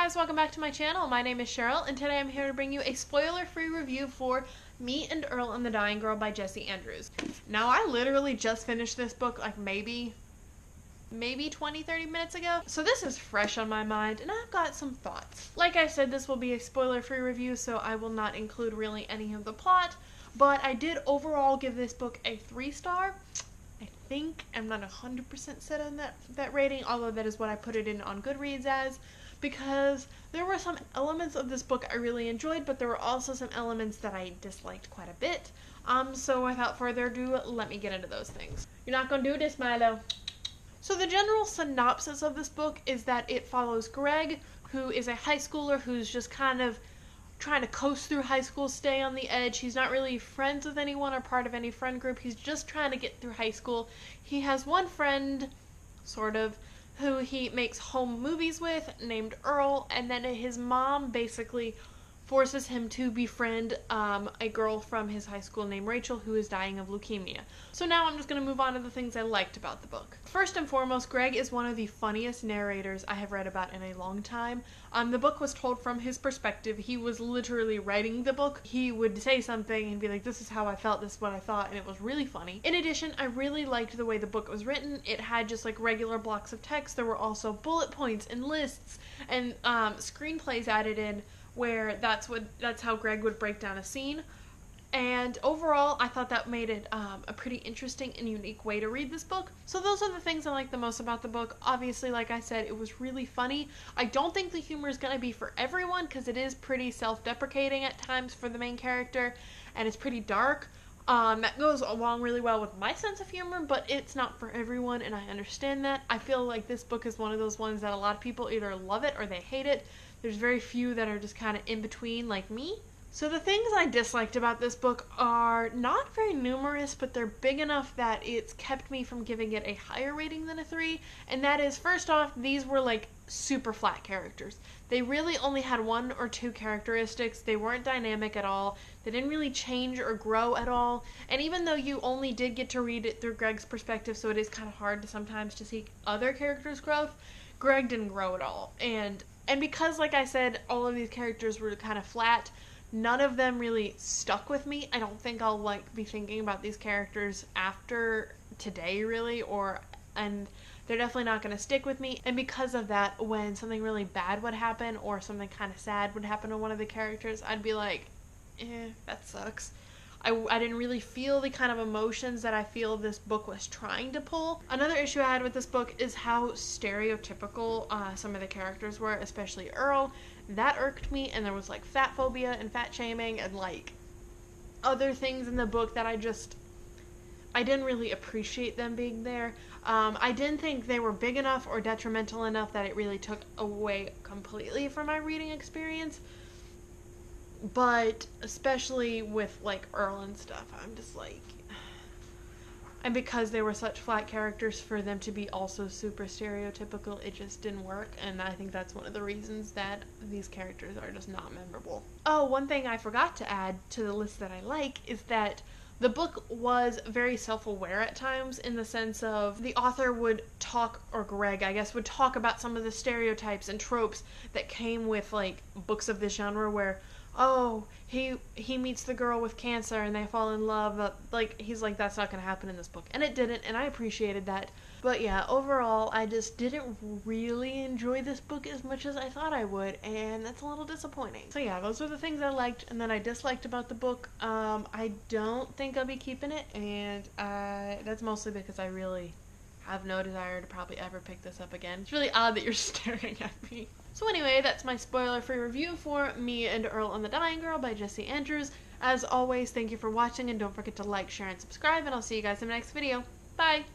guys, welcome back to my channel. My name is Cheryl, and today I'm here to bring you a spoiler-free review for Me and Earl and the Dying Girl by Jessie Andrews. Now, I literally just finished this book like maybe 20-30 minutes ago, so this is fresh on my mind, and I've got some thoughts. Like I said, this will be a spoiler-free review, so I will not include really any of the plot, but I did overall give this book a 3-star. I think I'm not 100% set on that rating, although that is what I put it in on Goodreads as, because there were some elements of this book I really enjoyed, but there were also some elements that I disliked quite a bit. So without further ado, let me get into those things. You're not gonna do this, Milo. So the general synopsis of this book is that it follows Greg, who is a high schooler who's just kind of trying to coast through high school, stay on the edge. He's not really friends with anyone or part of any friend group. He's just trying to get through high school. He has one friend, sort of, who he makes home movies with, named Earl, and then his mom basically forces him to befriend a girl from his high school named Rachel, who is dying of leukemia. So now I'm just going to move on to the things I liked about the book. First and foremost, Greg is one of the funniest narrators I have read about in a long time. The book was told from his perspective. He was literally writing the book. He would say something and be like, this is how I felt, this is what I thought, and it was really funny. In addition, I really liked the way the book was written. It had just like regular blocks of text. There were also bullet points and lists and screenplays added in, where that's how Greg would break down a scene. And overall, I thought that made it a pretty interesting and unique way to read this book. So those are the things I like the most about the book. Obviously, like I said, it was really funny. I don't think the humor is going to be for everyone, because it is pretty self-deprecating at times for the main character, and it's pretty dark. That goes along really well with my sense of humor, but it's not for everyone, and I understand that. I feel like this book is one of those ones that a lot of people either love it or they hate it. There's very few that are just kind of in between, like me. So the things I disliked about this book are not very numerous, but they're big enough that it's kept me from giving it a higher rating than a 3. And that is, first off, these were like super flat characters. They really only had 1 or 2 characteristics. They weren't dynamic at all. They didn't really change or grow at all. And even though you only did get to read it through Greg's perspective, so it is kind of hard to sometimes to see other characters' growth, Greg didn't grow at all. And because, like I said, all of these characters were kind of flat, none of them really stuck with me. I don't think I'll be thinking about these characters after today, really, and they're definitely not going to stick with me. And because of that, when something really bad would happen or something kind of sad would happen to one of the characters, I'd be like, that sucks. I didn't really feel the kind of emotions that I feel this book was trying to pull. Another issue I had with this book is how stereotypical some of the characters were, especially Earl. That irked me, and there was like fat phobia and fat shaming and like other things in the book that I didn't really appreciate them being there. I didn't think they were big enough or detrimental enough that it really took away completely from my reading experience. But especially with like Earl and stuff, I'm just like, and because they were such flat characters, for them to be also super stereotypical, it just didn't work. And I think that's one of the reasons that these characters are just not memorable. Oh, one thing I forgot to add to the list that I like is that the book was very self-aware at times, in the sense of the author would talk, or Greg, I guess, would talk about some of the stereotypes and tropes that came with like books of this genre, where, oh, he meets the girl with cancer and they fall in love, but like, he's like, that's not gonna happen in this book, and it didn't, and I appreciated that. But yeah, overall, I just didn't really enjoy this book as much as I thought I would, and that's a little disappointing. So yeah, those are the things I liked and that I disliked about the book. I don't think I'll be keeping it, and that's mostly because I really have no desire to probably ever pick this up again. It's really odd that you're staring at me. So anyway, that's my spoiler-free review for Me and Earl and the Dying Girl by Jessie Andrews. As always, thank you for watching, and don't forget to like, share, and subscribe, and I'll see you guys in the next video. Bye!